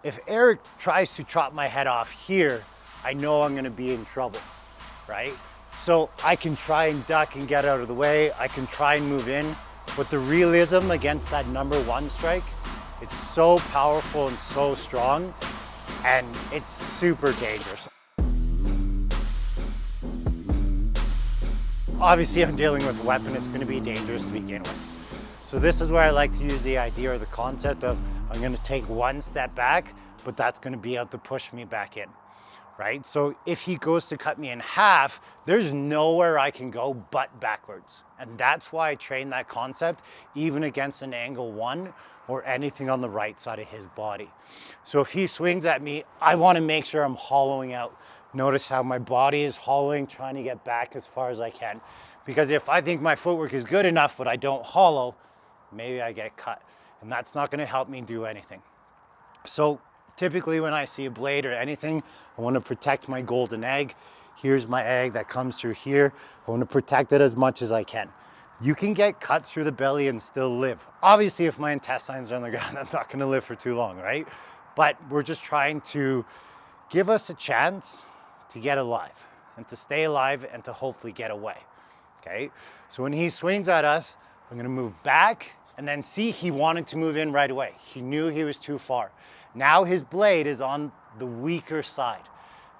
if Eric tries to chop my head off here, I know I'm gonna be in trouble, right? So I can try and duck and get out of the way. I can try and move in, but the realism against that number one strike, it's so powerful and so strong, and it's super dangerous. Obviously, I'm dealing with a weapon, it's gonna be dangerous to begin with. So this is where I like to use the idea or the concept of I'm gonna take one step back, but that's gonna be out to push me back in, right? So if he goes to cut me in half, there's nowhere I can go but backwards. And that's why I train that concept, even against an angle one or anything on the right side of his body. So if he swings at me, I wanna make sure I'm hollowing out. Notice how my body is hollowing, trying to get back as far as I can. Because if I think my footwork is good enough, but I don't hollow, maybe I get cut. And that's not gonna help me do anything. So typically when I see a blade or anything, I wanna protect my golden egg. Here's my egg that comes through here. I wanna protect it as much as I can. You can get cut through the belly and still live. Obviously, if my intestines are on the ground, I'm not gonna live for too long, right? But we're just trying to give us a chance to get alive and to stay alive and to hopefully get away, okay? So when he swings at us, I'm gonna move back and then see he wanted to move in right away. He knew he was too far. Now his blade is on the weaker side.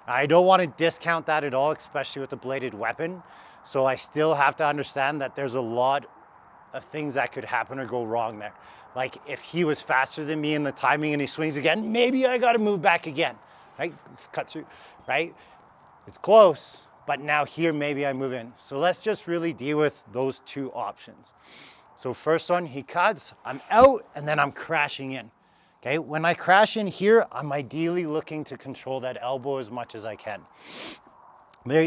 I don't wanna discount that at all, especially with a bladed weapon. So I still have to understand that there's a lot of things that could happen or go wrong there. Like if he was faster than me in the timing and he swings again, maybe I gotta move back again, right? Cut through, right? It's close, but now here maybe I move in. So let's just really deal with those two options. So first one, he cuts, I'm out, and then I'm crashing in. Okay, when I crash in here, I'm ideally looking to control that elbow as much as I can.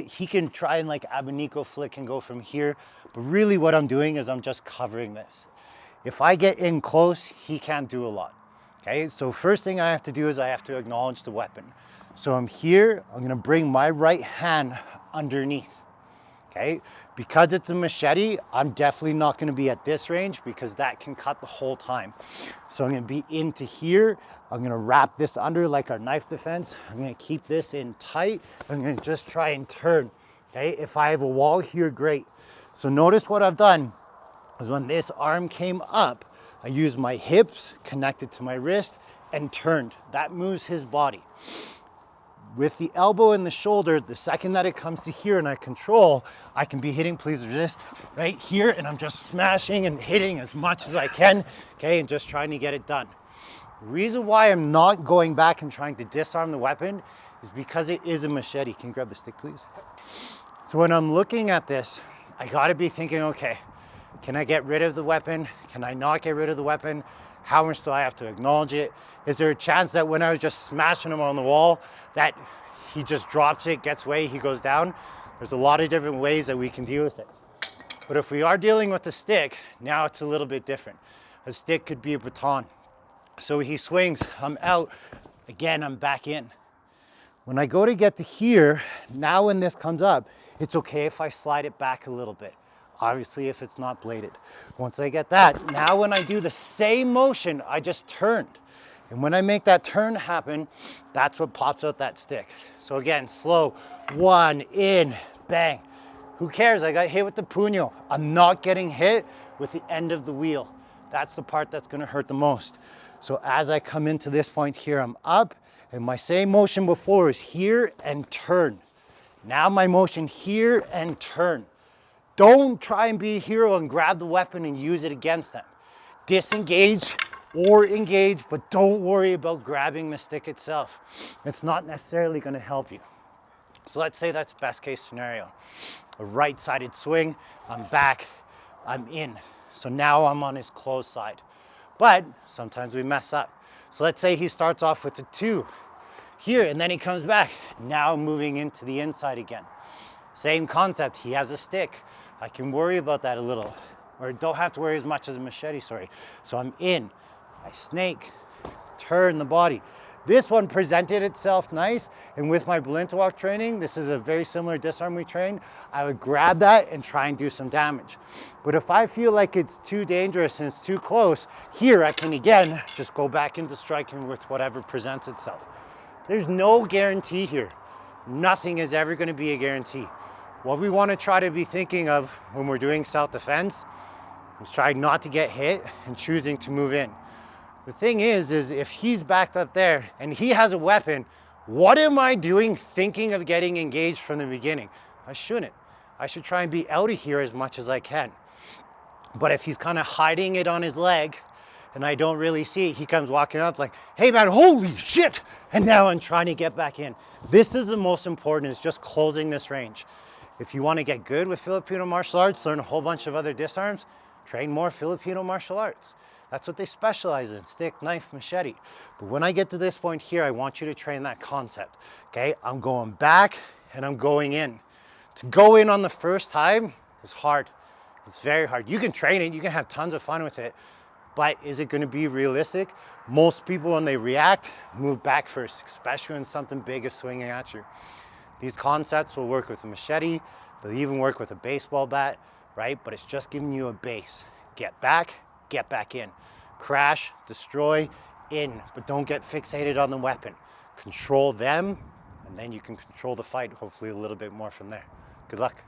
He can try and like abanico flick and go from here, but really what I'm doing is I'm just covering this. If I get in close, he can't do a lot. Okay, so first thing I have to do is I have to acknowledge the weapon. So I'm here, I'm gonna bring my right hand underneath, okay? Because it's a machete, I'm definitely not gonna be at this range because that can cut the whole time. So I'm gonna be into here, I'm gonna wrap this under like our knife defense, I'm gonna keep this in tight, I'm gonna just try and turn, okay? If I have a wall here, great. So notice what I've done is when this arm came up, I used my hips connected to my wrist and turned. That moves his body. With the elbow and the shoulder, the second that it comes to here and I control, I can be hitting, please resist, right here, and I'm just smashing and hitting as much as I can, okay, and just trying to get it done. The reason why I'm not going back and trying to disarm the weapon is because it is a machete. Can you grab the stick, please? So when I'm looking at this, I gotta be thinking, okay, can I get rid of the weapon? Can I not get rid of the weapon? How much do I have to acknowledge it? Is there a chance that when I was just smashing him on the wall, that he just drops it, gets away, he goes down? There's a lot of different ways that we can deal with it. But if we are dealing with a stick, now it's a little bit different. A stick could be a baton. So he swings, I'm out, again, I'm back in. When I go to get to here, now when this comes up, it's okay if I slide it back a little bit. Obviously, if it's not bladed. Once I get that, now when I do the same motion, I just turned. And when I make that turn happen, that's what pops out that stick. So again, slow, one, in, bang. Who cares? I got hit with the puño. I'm not getting hit with the end of the wheel. That's the part that's gonna hurt the most. So as I come into this point here, I'm up, and my same motion before is here and turn. Now my motion here and turn. Don't try and be a hero and grab the weapon and use it against them. Disengage or engage, but don't worry about grabbing the stick itself. It's not necessarily gonna help you. So let's say that's best case scenario. A right-sided swing, I'm back, I'm in. So now I'm on his closed side. But sometimes we mess up. So let's say he starts off with a 2 here, and then he comes back. Now moving into the inside again. Same concept, he has a stick. I can worry about that a little, or don't have to worry as much as a machete, sorry. So I'm in, I snake, turn the body. This one presented itself nice, and with my balloon walk training, this is a very similar disarm we trained, I would grab that and try and do some damage. But if I feel like it's too dangerous and it's too close, here I can again just go back into striking with whatever presents itself. There's no guarantee here. Nothing is ever going to be a guarantee. What we want to try to be thinking of when we're doing self-defense is trying not to get hit and choosing to move in. The thing is if he's backed up there and he has a weapon, what am I doing thinking of getting engaged from the beginning? I shouldn't. I should try and be out of here as much as I can. But if he's kind of hiding it on his leg and I don't really see it, he comes walking up like, hey man, holy shit! And now I'm trying to get back in. This is the most important, is just closing this range. If you want to get good with Filipino martial arts, learn a whole bunch of other disarms, train more Filipino martial arts. That's what they specialize in, stick, knife, machete. But when I get to this point here, I want you to train that concept, okay? I'm going back and I'm going in. To go in on the first time is hard. It's very hard. You can train it, you can have tons of fun with it, but is it going to be realistic? Most people, when they react, move back first, especially when something big is swinging at you. These concepts will work with a machete, they'll even work with a baseball bat, right? But it's just giving you a base. Get back in. Crash, destroy, in, but don't get fixated on the weapon. Control them, and then you can control the fight, hopefully a little bit more from there. Good luck.